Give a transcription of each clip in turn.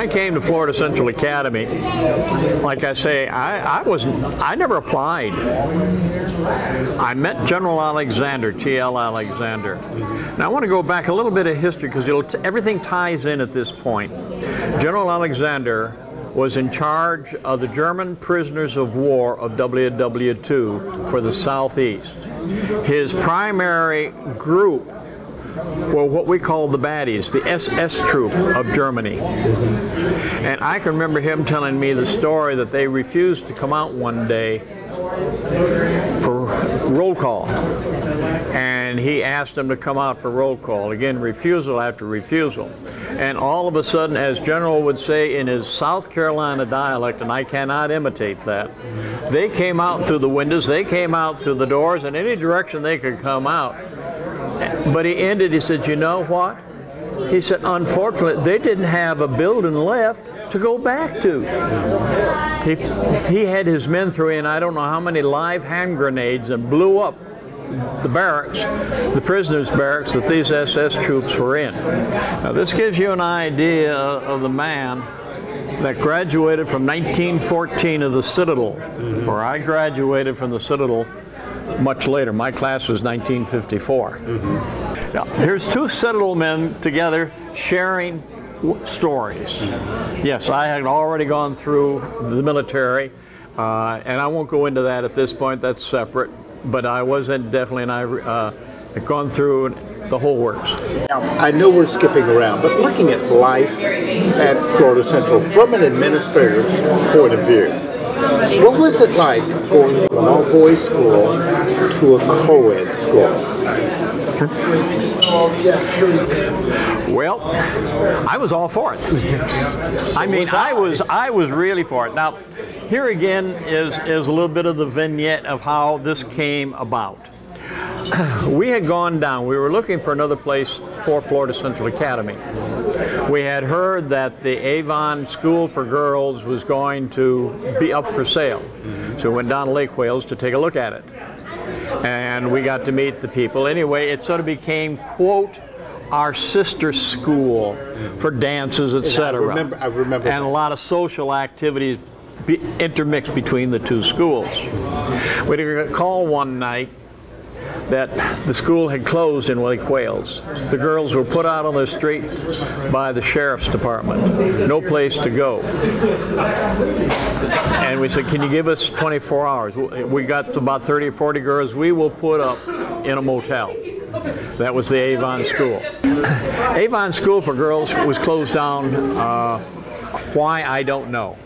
I came to Florida Central Academy, like I say, I never applied. I met General Alexander, T.L. Alexander. Now I want to go back a little bit of history because everything ties in at this point. General Alexander was in charge of the German prisoners of war of WW2 for the Southeast. His primary group were what we call the baddies, the SS troop of Germany. And I can remember him telling me the story that they refused to come out one day for roll call. And he asked them to come out for roll call. Again, refusal after refusal. And all of a sudden, as General would say in his South Carolina dialect, and I cannot imitate that, they came out through the windows, they came out through the doors, in any direction they could come out. But he ended, he said, you know what? He said, unfortunately, they didn't have a building left to go back to. He had his men throw in, I don't know how many live hand grenades, and blew up the barracks, the prisoners' barracks that these SS troops were in. Now this gives you an idea of the man that graduated from 1914 of the Citadel, where I graduated from the Citadel much later. My class was 1954. Now, here's two Citadel men together sharing stories. Yes, I had already gone through the military, and I won't go into that at this point, that's separate, but I was definitely, and I had gone through the whole works. Now, I know we're skipping around, but looking at life at Florida Central from an administrator's point of view, what was it like going from an all-boys school to a co-ed school? Well, I was all for it. I mean, I was really for it. Now, here again is a little bit of the vignette of how this came about. We had gone down, we were looking for another place for Florida Central Academy. We had heard that the Avon School for Girls was going to be up for sale. So we went down to Lake Wales to take a look at it. And we got to meet the people. Anyway, it sort of became, quote, our sister school for dances, etc. I remember and a lot of social activities intermixed between the two schools. We got a call one night that the school had closed in Lake Wales. The girls were put out on the street by the sheriff's department. No place to go. And we said, can you give us 24 hours? We got about 30 or 40 girls we will put up in a motel. That was the Avon School. Avon School for Girls was closed down. Why, I don't know.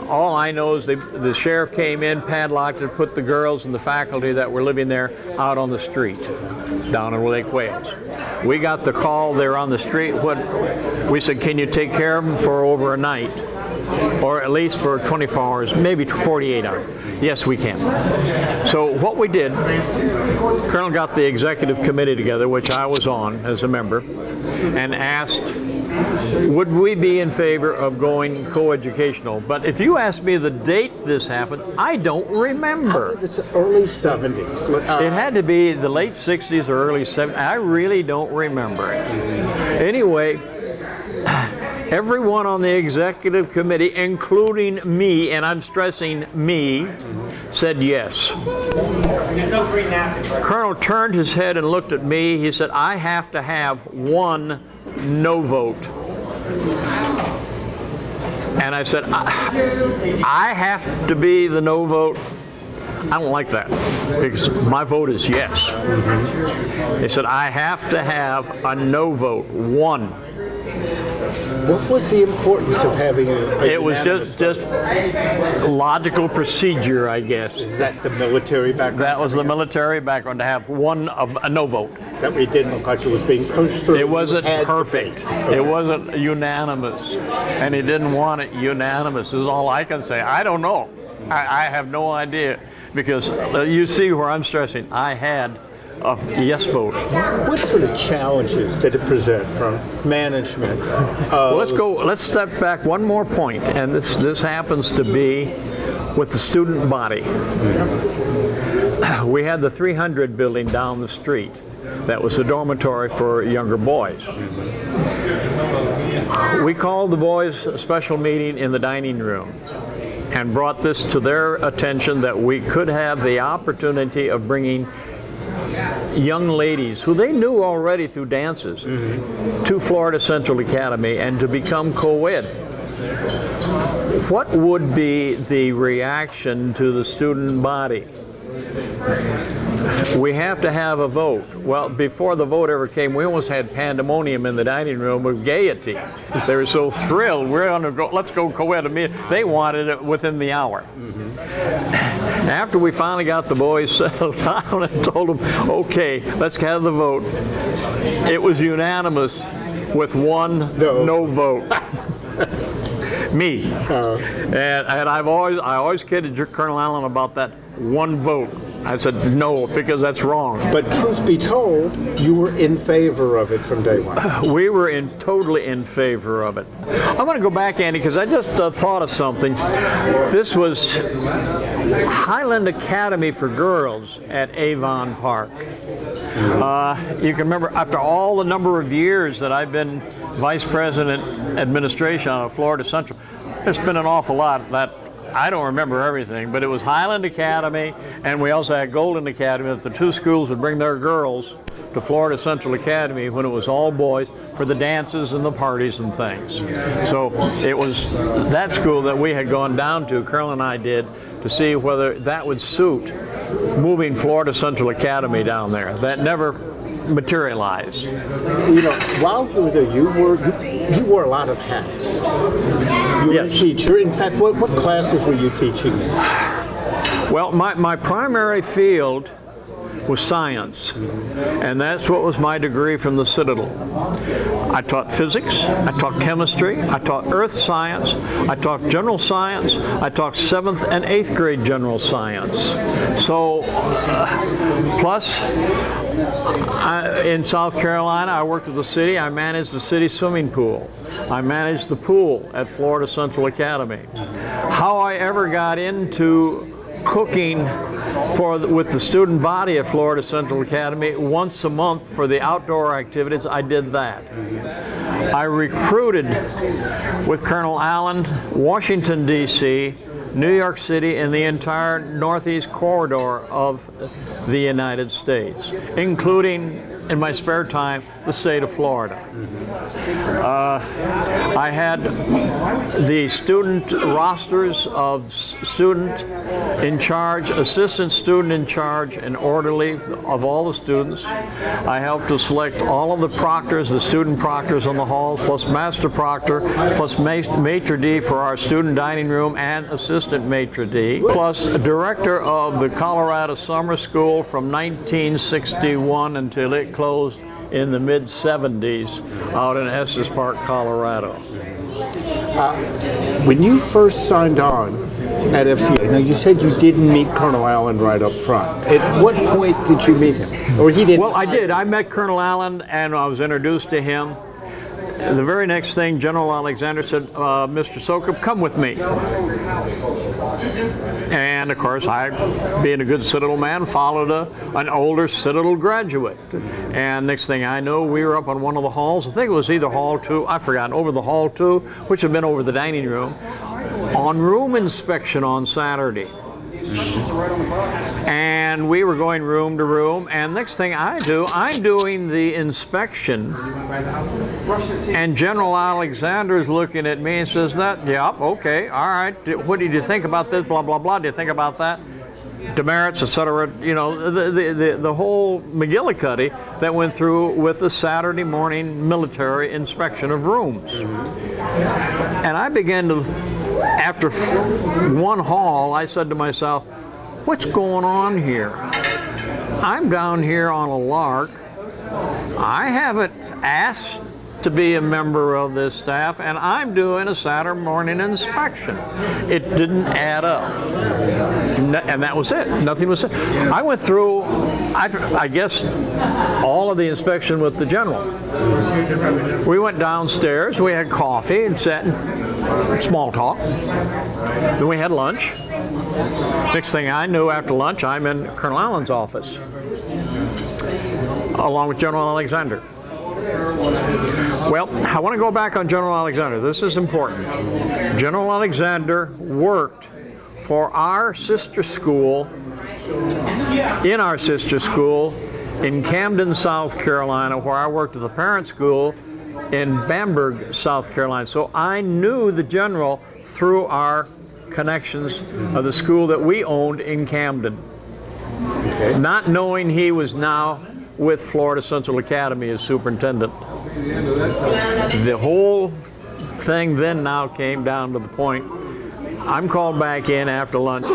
All I know is the sheriff came in, padlocked and put the girls and the faculty that were living there out on the street down in Lake Wales. We got the call, they're on the street. We said, can you take care of them for over a night? Or at least for 24 hours, maybe 48 hours. Yes, we can. So what we did, Colonel got the executive committee together, which I was on as a member, and asked, would we be in favor of going coeducational? But if you ask me the date this happened, I don't remember. I believe it's early 70s. It had to be the late 60s or early 70s. I really don't remember it. Anyway, everyone on the executive committee, including me, and I'm stressing me, said yes. Colonel turned his head and looked at me. He said, I have to have one no vote. And I said, I have to be the no vote? I don't like that, because my vote is yes. He said, I have to have a no vote, one. What was the importance of having It was just logical procedure, I guess. Is that the military background? That was the military background, to have one of a no vote. That way it didn't look like it was being pushed through. It wasn't perfect. It wasn't unanimous. And he didn't want it unanimous, is all I can say. I don't know. I have no idea. Because you see where I'm stressing, I had a yes vote. What sort of challenges did it present from management? Well, let's step back one more point, and this happens to be with the student body. We had the 300 building down the street. That was a dormitory for younger boys. We called the boys a special meeting in the dining room and brought this to their attention that we could have the opportunity of bringing young ladies who they knew already through dances to Florida Central Academy and to become co-ed. What would be the reaction to the student body? We have to have a vote. Well, before the vote ever came, we almost had pandemonium in the dining room with gaiety. They were so thrilled. We're going to go, let's go co-ed. They wanted it within the hour. After we finally got the boys settled down and told them, okay, let's have the vote, it was unanimous with one no vote. Me. And I always kidded Colonel Allen about that one vote. I said no, because that's wrong. But truth be told, you were in favor of it from day one. We were totally in favor of it. I want to go back, Andy, because I just thought of something. This was Highland Academy for Girls at Avon Park. You can remember, after all the number of years that I've been Vice President Administration on Florida Central, there's been an awful lot that I don't remember everything, but it was Highland Academy, and we also had Golden Academy, that the two schools would bring their girls to Florida Central Academy when it was all boys for the dances and the parties and things. So it was that school that we had gone down to, Colonel and I did, to see whether that would suit moving Florida Central Academy down there. That never materialized. You know, while you were there, you wore a lot of hats. You were a teacher. In fact, what classes were you teaching? Well, my primary field was science, and that's what was my degree from the Citadel. I taught physics, I taught chemistry, I taught earth science, I taught general science, I taught 7th and 8th grade general science. So, plus, in South Carolina, I worked at the city. I managed the city swimming pool. I managed the pool at Florida Central Academy. How I ever got into cooking with the student body at Florida Central Academy once a month for the outdoor activities, I did that. I recruited with Colonel Allen, Washington, D.C., New York City, and the entire northeast corridor of the United States, including, in my spare time, the state of Florida. I had the student rosters of student in charge, assistant student in charge, and orderly of all the students. I helped to select all of the proctors, the student proctors on the halls, plus master proctor, plus maitre d' for our student dining room and assistant maitre d', plus director of the Colorado Summer School from 1961 until it closed in the mid-70s out in Estes Park, Colorado. When you first signed on at FCA, now you said you didn't meet Colonel Allen right up front. At what point did you meet him? Or he didn't? Well, I did. I met Colonel Allen and I was introduced to him. The very next thing, General Alexander said, Mr. Soukup, come with me. And of course, I, being a good Citadel man, followed an older Citadel graduate. And next thing I know, we were up on one of the halls. I think it was either Hall 2, I forgot, over the Hall 2, which had been over the dining room, on room inspection on Saturday. And we were going room to room, and next thing I do, I'm doing the inspection, and General Alexander is looking at me and says, yep, okay, all right, what did you think about this, blah, blah, blah, did you think about that? Demerits, etc., you know, the whole McGillicuddy that went through with the Saturday morning military inspection of rooms. And I began to, after one hall, I said to myself, what's going on here? I'm down here on a lark. I haven't asked to be a member of this staff, and I'm doing a Saturday morning inspection. It didn't add up. And that was it. Nothing was said. I went through, I guess, all of the inspection with the general. We went downstairs, we had coffee and sat and small talk. Then we had lunch. Next thing I knew, after lunch, I'm in Colonel Allen's office, along with General Alexander. Well, I want to go back on General Alexander. This is important. General Alexander worked for our sister school, in our sister school in Camden, South Carolina, where I worked at the parent school in Bamberg, South Carolina. So I knew the general through our connections of the school that we owned in Camden. Okay. Not knowing he was now with Florida Central Academy as superintendent. The whole thing then now came down to the point, I'm called back in after lunch,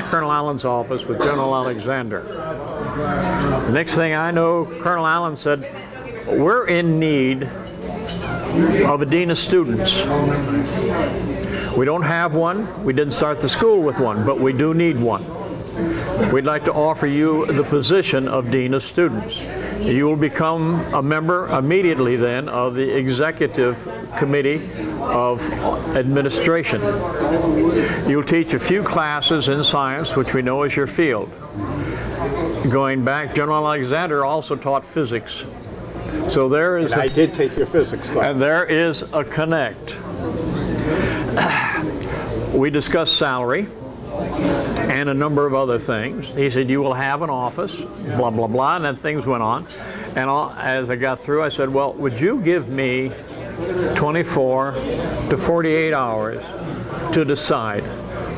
Colonel Allen's office with General Alexander. The next thing I know, Colonel Allen said, we're in need of a dean of students. We don't have one. We didn't start the school with one, but we do need one. We'd like to offer you the position of dean of students. You will become a member immediately then of the executive committee of administration. You'll teach a few classes in science, which we know is your field. Going back, General Alexander also taught physics. So there is. I did take your physics class. And there is a connect. We discussed salary and a number of other things. He said, you will have an office, blah, blah, blah, and then things went on. And as I got through, I said, well, would you give me 24 to 48 hours to decide?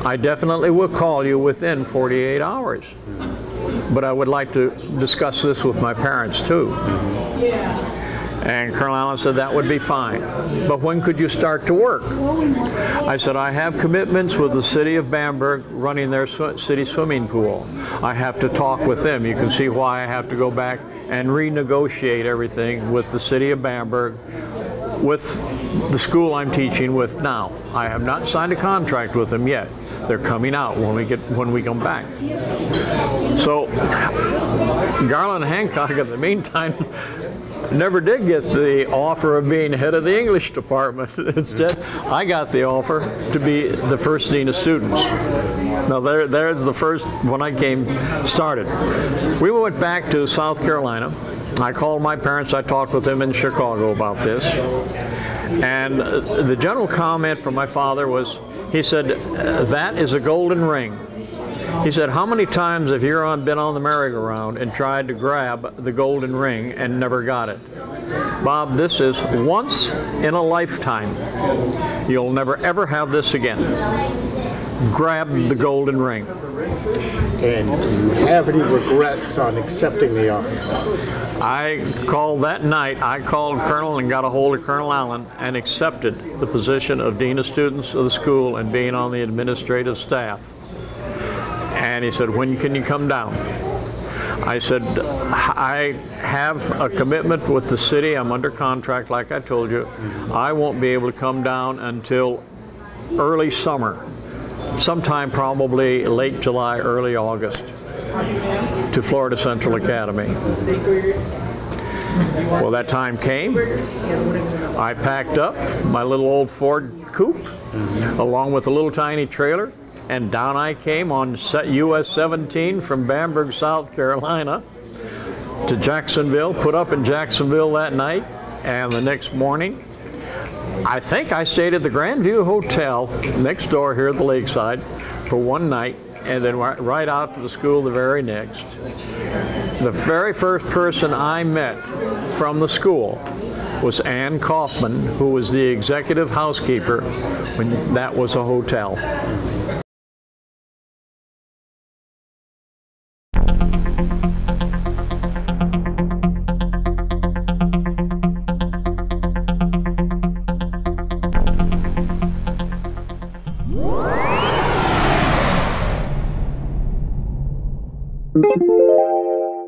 I definitely will call you within 48 hours. But I would like to discuss this with my parents too. And Colonel Allen said that would be fine. But when could you start to work? I said, I have commitments with the city of Bamberg running their city swimming pool. I have to talk with them. You can see why I have to go back and renegotiate everything with the city of Bamberg, with the school I'm teaching with now. I have not signed a contract with them yet. They're coming out when we come back. So Garland Hancock, in the meantime, never did get the offer of being head of the English department. Instead, I got the offer to be the first dean of students. Now there's the first when I started. We went back to South Carolina. I called my parents. I talked with them in Chicago about this. And the general comment from my father was, he said, that is a golden ring. He said, how many times have you been on the merry-go-round and tried to grab the golden ring and never got it? Bob, this is once in a lifetime. You'll never ever have this again. Grab the golden ring. And do you have any regrets on accepting the offer? I called that night, I called Colonel and got a hold of Colonel Allen and accepted the position of Dean of Students of the school and being on the administrative staff. And he said, when can you come down? I said, I have a commitment with the city. I'm under contract, like I told you. I won't be able to come down until early summer, sometime probably late July, early August, to Florida Central Academy. Well, that time came. I packed up my little old Ford coupe, along with a little tiny trailer, and down I came on US 17 from Bamberg, South Carolina to Jacksonville, put up in Jacksonville that night, and the next morning, I think I stayed at the Grandview Hotel next door here at the lakeside for one night, and then right out to the school the very next. The very first person I met from the school was Ann Kaufman, who was the executive housekeeper when that was a hotel.